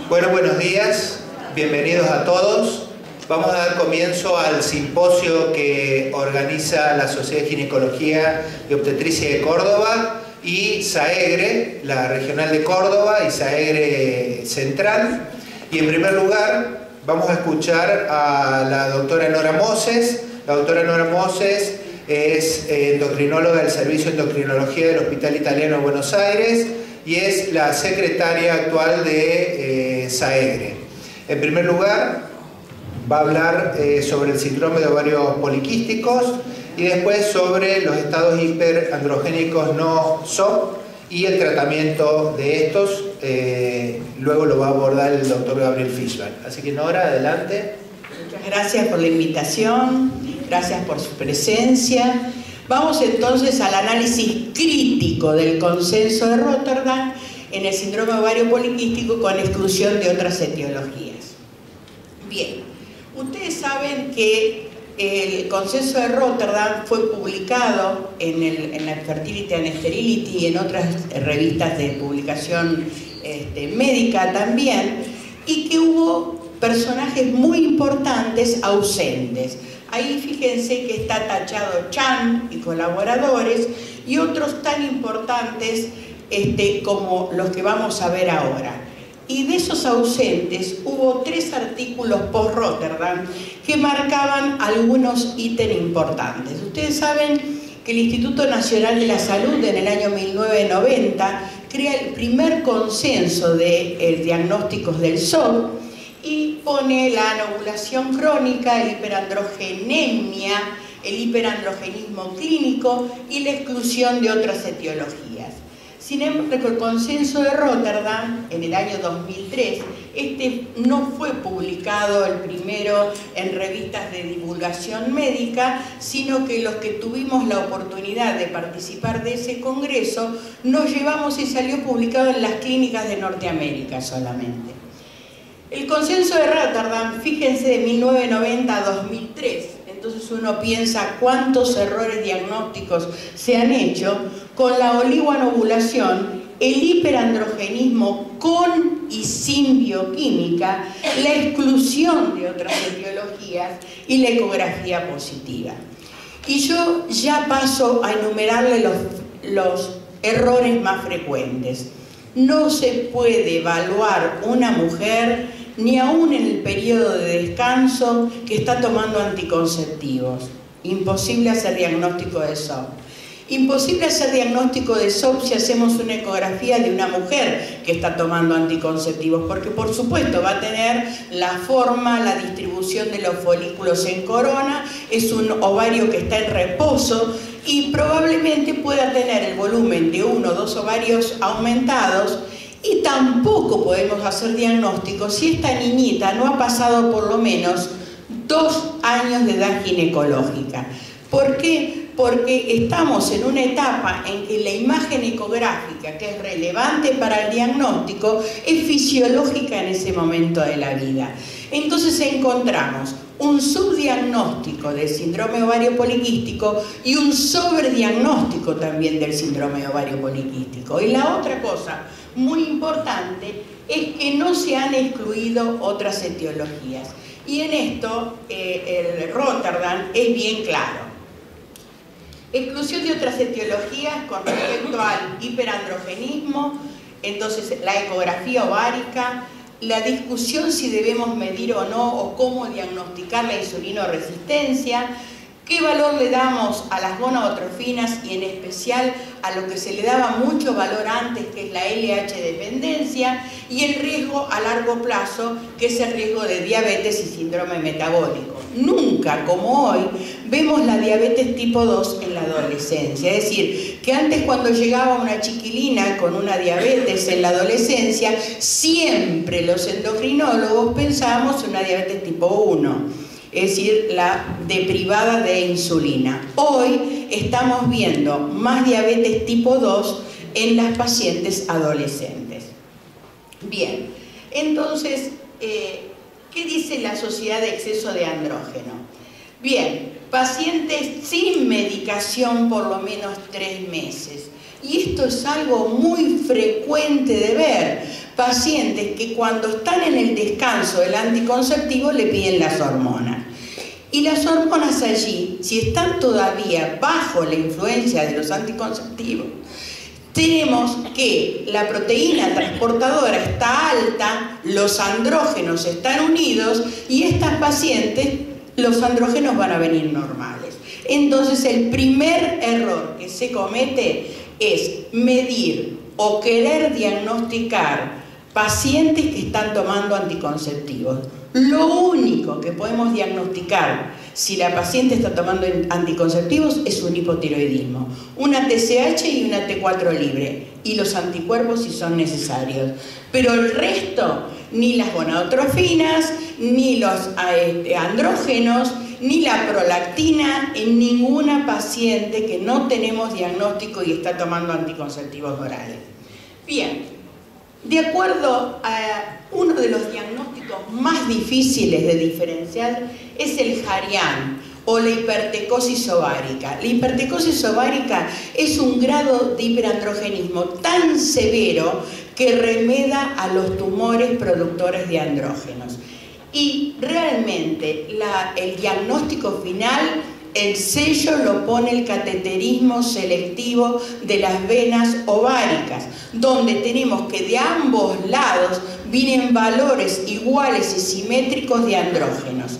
Bueno, buenos días, bienvenidos a todos. Vamos a dar comienzo al simposio que organiza la Sociedad de Ginecología y Obstetricia de Córdoba y SAEGRE, la regional de Córdoba y SAEGRE central. Y en primer lugar vamos a escuchar a la doctora Nora Moses. La doctora Nora Moses es endocrinóloga del Servicio de Endocrinología del Hospital Italiano de Buenos Aires y es la secretaria actual de SAEGRE. En primer lugar, va a hablar sobre el síndrome de ovarios poliquísticos y después sobre los estados hiperandrogénicos no SOP y el tratamiento de estos. Luego lo va a abordar el doctor Gabriel Fischbach. Así que Nora, adelante. Muchas gracias por la invitación, gracias por su presencia. Vamos entonces al análisis crítico del consenso de Rotterdam en el síndrome ovario poliquístico con exclusión de otras etiologías. Bien, ustedes saben que el consenso de Rotterdam fue publicado en la Fertility and Sterility y en otras revistas de publicación médica también, y que hubo personajes muy importantes ausentes. Ahí fíjense que está tachado Chan y colaboradores y otros tan importantes como los que vamos a ver ahora. Y de esos ausentes hubo 3 artículos post-Rotterdam que marcaban algunos ítems importantes. Ustedes saben que el Instituto Nacional de la Salud en el año 1990 crea el primer consenso de diagnósticos del SOP y pone la anovulación crónica, el hiperandrogenemia, el hiperandrogenismo clínico y la exclusión de otras etiologías. Sin embargo, el consenso de Rotterdam en el año 2003, no fue publicado el primero en revistas de divulgación médica, sino que los que tuvimos la oportunidad de participar de ese congreso, nos llevamos y salió publicado en las clínicas de Norteamérica solamente. El consenso de Rotterdam, fíjense, de 1990 a 2003, entonces uno piensa cuántos errores diagnósticos se han hecho con la oligoanovulación, el hiperandrogenismo con y sin bioquímica, la exclusión de otras etiologías y la ecografía positiva. Y yo ya paso a enumerarle los errores más frecuentes. No se puede evaluar una mujer ni aún en el periodo de descanso que está tomando anticonceptivos. Imposible hacer diagnóstico de SOP. Imposible hacer diagnóstico de SOP si hacemos una ecografía de una mujer que está tomando anticonceptivos, porque por supuesto va a tener la forma, la distribución de los folículos en corona, es un ovario que está en reposo y probablemente pueda tener el volumen de 1 o 2 ovarios aumentados. Y tampoco podemos hacer diagnóstico si esta niñita no ha pasado por lo menos 2 años de edad ginecológica. ¿Por qué? Porque estamos en una etapa en que la imagen ecográfica, que es relevante para el diagnóstico, es fisiológica en ese momento de la vida. Entonces encontramos un subdiagnóstico del síndrome ovario poliquístico y un sobrediagnóstico también del síndrome ovario poliquístico. Y la otra cosa muy importante es que no se han excluido otras etiologías. Y en esto el Rotterdam es bien claro. Exclusión de otras etiologías con respecto al hiperandrogenismo, entonces la ecografía ovárica, la discusión si debemos medir o no o cómo diagnosticar la insulinoresistencia, qué valor le damos a las gonadotrofinas y en especial a lo que se le daba mucho valor antes, que es la LH dependencia, y el riesgo a largo plazo, que es el riesgo de diabetes y síndrome metabólico. Nunca, como hoy, vemos la diabetes tipo 2 en la adolescencia. Es decir, que antes cuando llegaba una chiquilina con una diabetes en la adolescencia, siempre los endocrinólogos pensábamos en una diabetes tipo 1. Es decir, la deprivada de insulina. Hoy estamos viendo más diabetes tipo 2 en las pacientes adolescentes. Bien, entonces, ¿qué dice la Sociedad de Exceso de Andrógeno? Bien, pacientes sin medicación por lo menos 3 meses Y esto es algo muy frecuente de ver. Pacientes que cuando están en el descanso del anticonceptivo le piden las hormonas. Y las hormonas allí, si están todavía bajo la influencia de los anticonceptivos, tenemos que la proteína transportadora está alta, los andrógenos están unidos y estas pacientes, los andrógenos van a venir normales. Entonces el primer error que se comete es medir o querer diagnosticar pacientes que están tomando anticonceptivos. Lo único que podemos diagnosticar si la paciente está tomando anticonceptivos es un hipotiroidismo, una TSH y una T4 libre, y los anticuerpos si son necesarios. Pero el resto, ni las gonadotrofinas, ni los andrógenos, ni la prolactina en ninguna paciente que no tenemos diagnóstico y está tomando anticonceptivos orales. Bien. De acuerdo a uno de los diagnósticos más difíciles de diferenciar es el Jarián o la hipertecosis ovárica. La hipertecosis ovárica es un grado de hiperandrogenismo tan severo que remeda a los tumores productores de andrógenos. Y realmente el diagnóstico final, el sello lo pone el cateterismo selectivo de las venas ováricas, donde tenemos que de ambos lados vienen valores iguales y simétricos de andrógenos.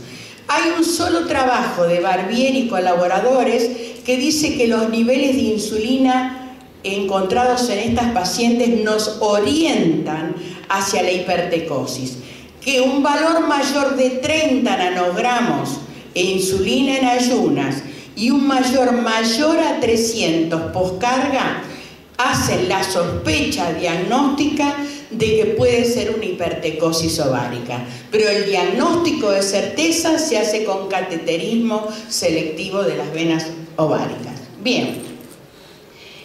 Hay un solo trabajo de Barbier y colaboradores que dice que los niveles de insulina encontrados en estas pacientes nos orientan hacia la hipertecosis, que un valor mayor de 30 nanogramos e insulina en ayunas y un mayor a 300 poscarga hacen la sospecha diagnóstica de que puede ser una hipertecosis ovárica. Pero el diagnóstico de certeza se hace con cateterismo selectivo de las venas ováricas. Bien,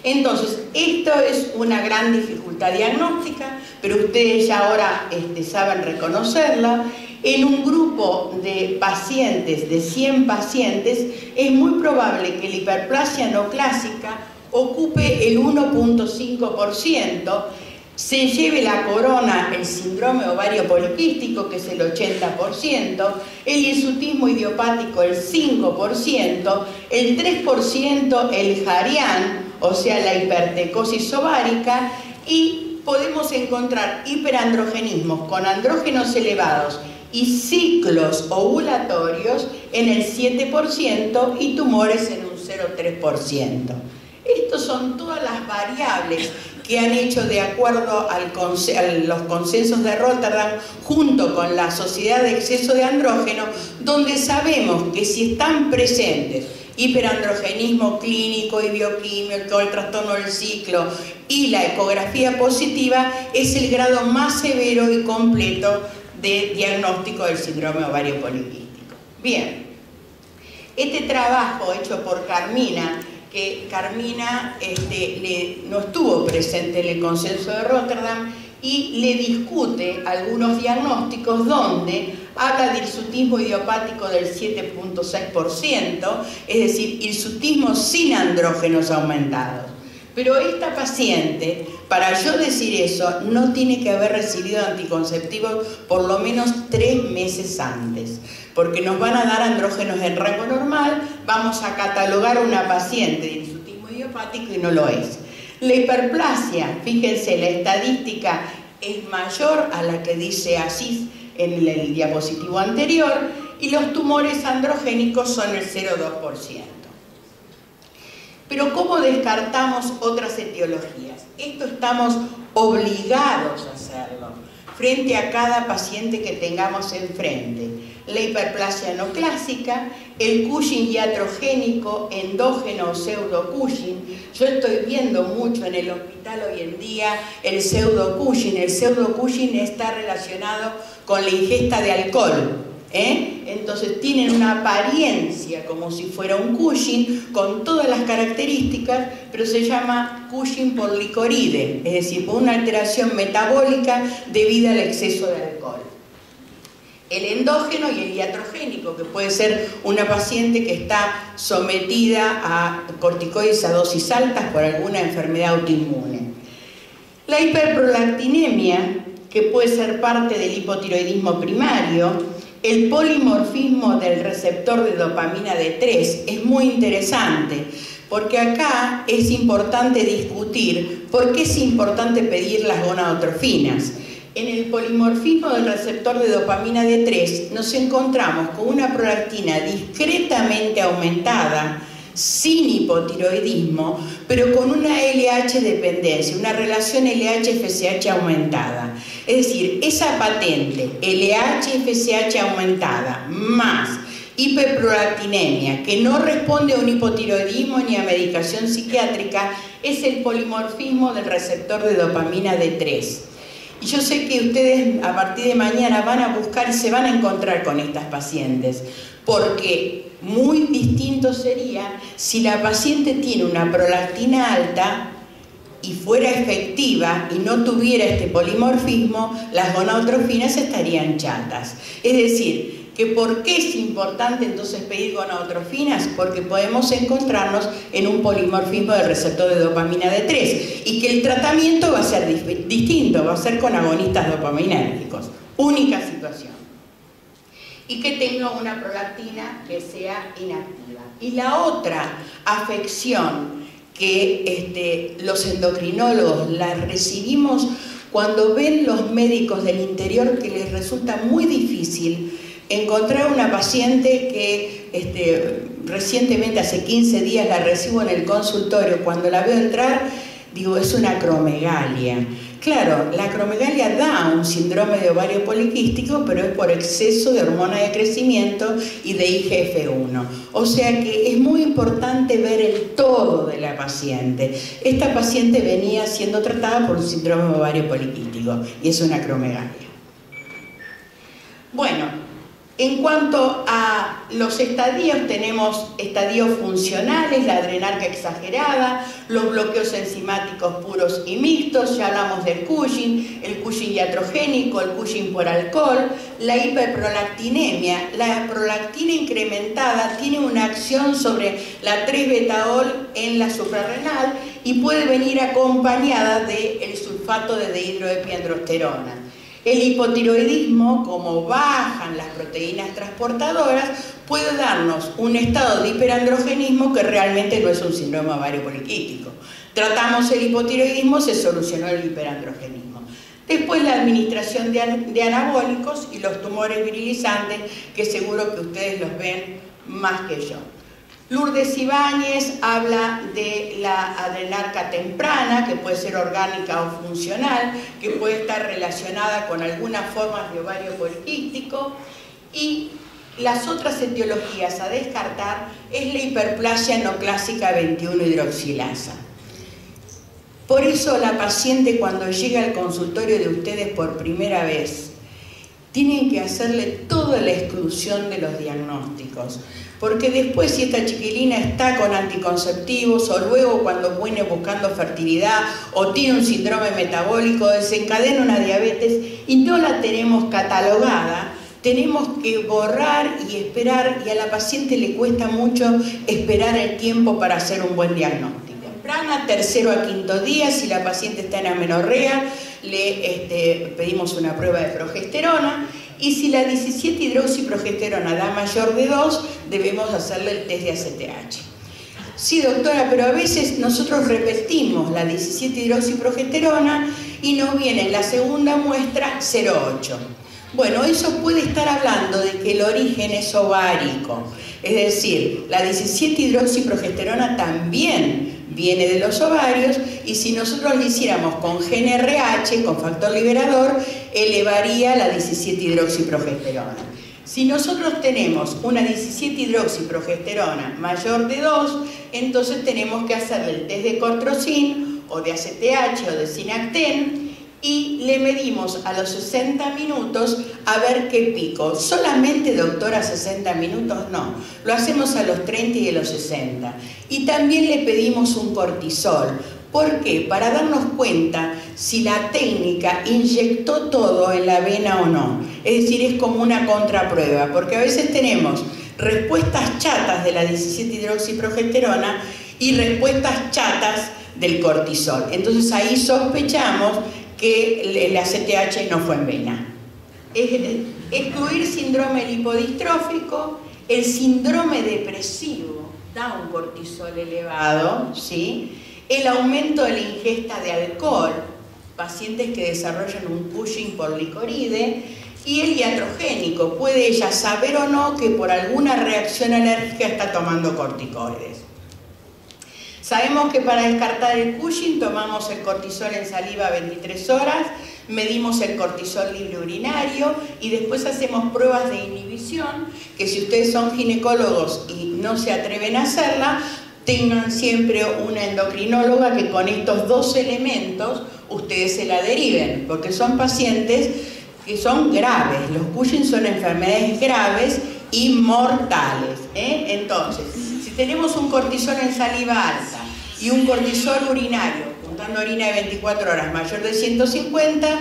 entonces esto es una gran dificultad diagnóstica, pero ustedes ya ahora saben reconocerla. En un grupo de pacientes, de 100 pacientes, es muy probable que la hiperplasia no clásica ocupe el 1.5%, se lleve la corona el síndrome ovario poliquístico, que es el 80%, el hirsutismo idiopático el 5%, el 3% el Jarián, o sea la hipertecosis ovárica, y podemos encontrar hiperandrogenismos con andrógenos elevados y ciclos ovulatorios en el 7% y tumores en un 0,3%. Estos son todas las variables que han hecho de acuerdo a los consensos de Rotterdam junto con la Sociedad de Exceso de Andrógeno, donde sabemos que si están presentes hiperandrogenismo clínico y bioquímico, el trastorno del ciclo y la ecografía positiva, es el grado más severo y completo de diagnóstico del síndrome ovario poliquístico. Bien, este trabajo hecho por Carmina, que Carmina no estuvo presente en el consenso de Rotterdam y le discute algunos diagnósticos donde habla de hirsutismo idiopático del 7.6%, es decir, hirsutismo sin andrógenos aumentados. Pero esta paciente, para yo decir eso, no tiene que haber recibido anticonceptivos por lo menos 3 meses antes, porque nos van a dar andrógenos en rango normal, vamos a catalogar a una paciente de hirsutismo idiopático y no lo es. La hiperplasia, fíjense, la estadística es mayor a la que dice Asís en el diapositivo anterior, y los tumores androgénicos son el 0,2%. Pero ¿cómo descartamos otras etiologías? Esto estamos obligados a hacerlo frente a cada paciente que tengamos enfrente. La hiperplasia no clásica, el Cushing iatrogénico, endógeno o pseudo-Cushing. Yo estoy viendo mucho en el hospital hoy en día el pseudo-Cushing. El pseudo-Cushing está relacionado con la ingesta de alcohol. Entonces tienen una apariencia como si fuera un Cushing con todas las características, pero se llama Cushing por licoride, es decir, por una alteración metabólica debida al exceso de alcohol. el endógeno y el iatrogénico, que puede ser una paciente que está sometida a corticoides a dosis altas por alguna enfermedad autoinmune. La hiperprolactinemia, que puede ser parte del hipotiroidismo primario, el polimorfismo del receptor de dopamina D3 es muy interesante, porque acá es importante discutir por qué es importante pedir las gonadotrofinas. En el polimorfismo del receptor de dopamina D3 nos encontramos con una prolactina discretamente aumentada, sin hipotiroidismo, pero con una LH dependencia, una relación LH-FSH aumentada. Es decir, esa patente LH-FSH aumentada más hiperprolactinemia, que no responde a un hipotiroidismo ni a medicación psiquiátrica, es el polimorfismo del receptor de dopamina D3. Y yo sé que ustedes a partir de mañana van a buscar y se van a encontrar con estas pacientes, porque muy distinto sería si la paciente tiene una prolactina alta y fuera efectiva y no tuviera este polimorfismo, las gonadotrofinas estarían chatas. Es decir, que ¿por qué es importante entonces pedir gonadotrofinas? Porque podemos encontrarnos en un polimorfismo del receptor de dopamina D3 y que el tratamiento va a ser distinto, va a ser con agonistas dopaminérgicos. Única situación. Y que tenga una prolactina que sea inactiva. Y la otra afección que los endocrinólogos la recibimos cuando ven los médicos del interior que les resulta muy difícil encontrar una paciente que recientemente, hace 15 días, la recibo en el consultorio. Cuando la veo entrar, digo, es una acromegalia. Claro, la acromegalia da un síndrome de ovario poliquístico, pero es por exceso de hormona de crecimiento y de IGF-1. O sea que es muy importante ver el todo de la paciente. Esta paciente venía siendo tratada por un síndrome de ovario poliquístico y es una acromegalia. Bueno, en cuanto a los estadios, tenemos estadios funcionales, la adrenarca exagerada, los bloqueos enzimáticos puros y mixtos, ya hablamos del Cushing, el Cushing iatrogénico, el Cushing por alcohol, la hiperprolactinemia. La prolactina incrementada tiene una acción sobre la 3-betaol en la suprarrenal y puede venir acompañada del sulfato de dihidroepiandrosterona. El hipotiroidismo, como bajan las proteínas transportadoras, puede darnos un estado de hiperandrogenismo que realmente no es un síndrome ovario poliquístico. Tratamos el hipotiroidismo, se solucionó el hiperandrogenismo. Después la administración de anabólicos y los tumores virilizantes, que seguro que ustedes los ven más que yo. Lourdes Ibáñez habla de la adrenarca temprana, que puede ser orgánica o funcional, que puede estar relacionada con algunas formas de ovario poliquístico, y las otras etiologías a descartar es la hiperplasia no clásica 21-hidroxilasa. Por eso la paciente, cuando llega al consultorio de ustedes por primera vez, tienen que hacerle toda la exclusión de los diagnósticos, porque después, si esta chiquilina está con anticonceptivos o luego cuando viene buscando fertilidad o tiene un síndrome metabólico, desencadena una diabetes y no la tenemos catalogada, tenemos que borrar y esperar, y a la paciente le cuesta mucho esperar el tiempo para hacer un buen diagnóstico. Temprana, 3.º a 5.º día, si la paciente está en amenorrea, le pedimos una prueba de progesterona, y si la 17-hidroxiprogesterona da mayor de 2, debemos hacerle el test de ACTH. Sí, doctora, pero a veces nosotros repetimos la 17-hidroxiprogesterona y nos viene en la segunda muestra 0,8. Bueno, eso puede estar hablando de que el origen es ovárico. Es decir, la 17-hidroxiprogesterona también viene de los ovarios, y si nosotros lo hiciéramos con GnRH, con factor liberador, elevaría la 17-hidroxiprogesterona. Si nosotros tenemos una 17-hidroxiprogesterona mayor de 2, entonces tenemos que hacerle el test de Cortrosyn o de ACTH o de Synacten, y le medimos a los 60 minutos a ver qué pico. Solamente, doctora, 60 minutos, no. Lo hacemos a los 30 y a los 60. Y también le pedimos un cortisol, ¿Por qué? Para darnos cuenta si la técnica inyectó todo en la vena o no. Es decir, es como una contraprueba, porque a veces tenemos respuestas chatas de la 17-hidroxiprogesterona y respuestas chatas del cortisol. Entonces ahí sospechamos que el ACTH no fue en vena. Excluir síndrome lipodistrófico, el síndrome depresivo da un cortisol elevado, ¿sí? El aumento de la ingesta de alcohol, pacientes que desarrollan un Cushing por licoride, y el iatrogénico, puede ella saber o no que por alguna reacción alérgica está tomando corticoides. Sabemos que para descartar el Cushing tomamos el cortisol en saliva 23 horas, medimos el cortisol libre urinario y después hacemos pruebas de inhibición, que si ustedes son ginecólogos y no se atreven a hacerla, tengan siempre una endocrinóloga que con estos dos elementos ustedes se la deriven, porque son pacientes que son graves. Los Cushing son enfermedades graves y mortales, Entonces, si tenemos un cortisol en saliva alta y un cortisol urinario, juntando orina de 24 horas mayor de 150,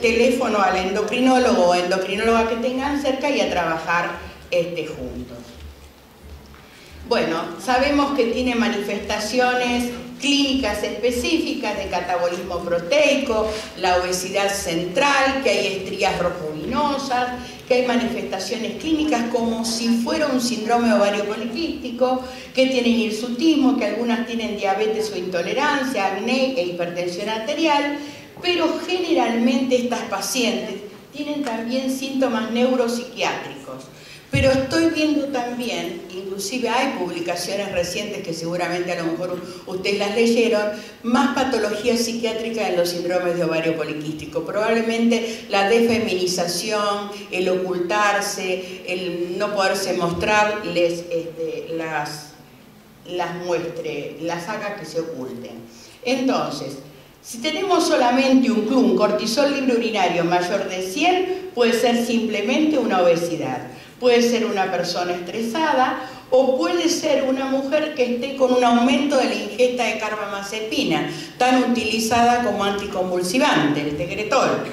teléfono al endocrinólogo o endocrinóloga que tengan cerca y a trabajar juntos. Bueno, sabemos que tiene manifestaciones clínicas específicas de catabolismo proteico, la obesidad central, que hay estrías rojulinosas, que hay manifestaciones clínicas como si fuera un síndrome ovario poliquístico, que tienen hirsutismo, que algunas tienen diabetes o intolerancia, acné e hipertensión arterial, pero generalmente estas pacientes tienen también síntomas neuropsiquiátricos. Pero estoy viendo también, inclusive hay publicaciones recientes que seguramente a lo mejor ustedes las leyeron, más patología psiquiátrica en los síndromes de ovario poliquístico. Probablemente la defeminización, el ocultarse, el no poderse mostrarles las haga que se oculten. Entonces, si tenemos solamente un cortisol libre urinario mayor de 100, puede ser simplemente una obesidad. Puede ser una persona estresada o puede ser una mujer que esté con un aumento de la ingesta de carbamazepina, tan utilizada como anticonvulsivante, el Tegretol.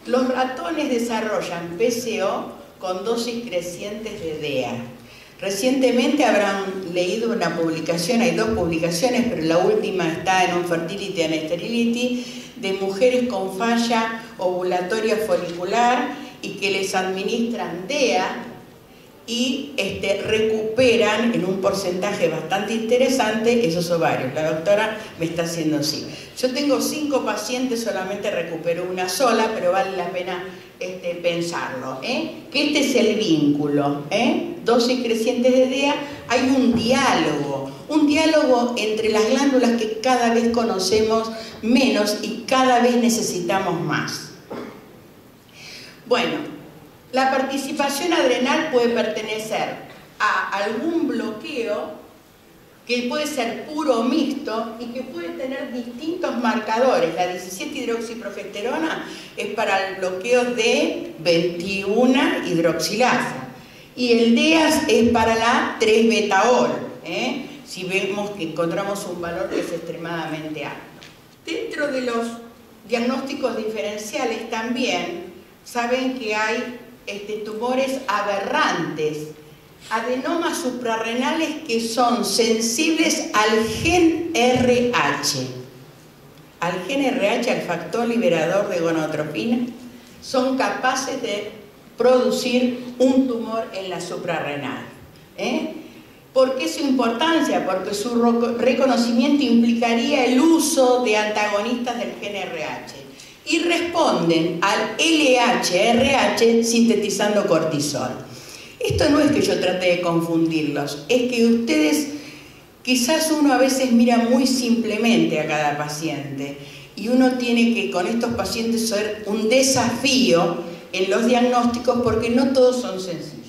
Los ratones desarrollan PCO con dosis crecientes de DEA. Recientemente habrán leído una publicación, hay dos publicaciones, pero la última está en un Fertility and Sterility, de mujeres con falla ovulatoria folicular y que les administran DEA y recuperan en un porcentaje bastante interesante esos ovarios. La doctora me está haciendo así. Yo tengo 5 pacientes, solamente recupero una sola, pero vale la pena pensarlo, que este es el vínculo, dosis crecientes de DEA. Hay un diálogo entre las glándulas que cada vez conocemos menos y cada vez necesitamos más. Bueno, la participación adrenal puede pertenecer a algún bloqueo que puede ser puro o mixto y que puede tener distintos marcadores. La 17-hidroxiprogesterona es para el bloqueo de 21-hidroxilasa y el DEAS es para la 3-betaol, si vemos que encontramos un valor que es extremadamente alto. Dentro de los diagnósticos diferenciales también saben que hay tumores aberrantes, adenomas suprarrenales que son sensibles al gen RH. Al gen RH, al factor liberador de gonadotropina, son capaces de producir un tumor en la suprarrenal. ¿Por qué su importancia? Porque su reconocimiento implicaría el uso de antagonistas del gen RH. Y responden al LH-RH sintetizando cortisol. Esto no es que yo trate de confundirlos, es que ustedes, quizás uno a veces mira muy simplemente a cada paciente y uno tiene que con estos pacientes ser un desafío en los diagnósticos porque no todos son sensibles.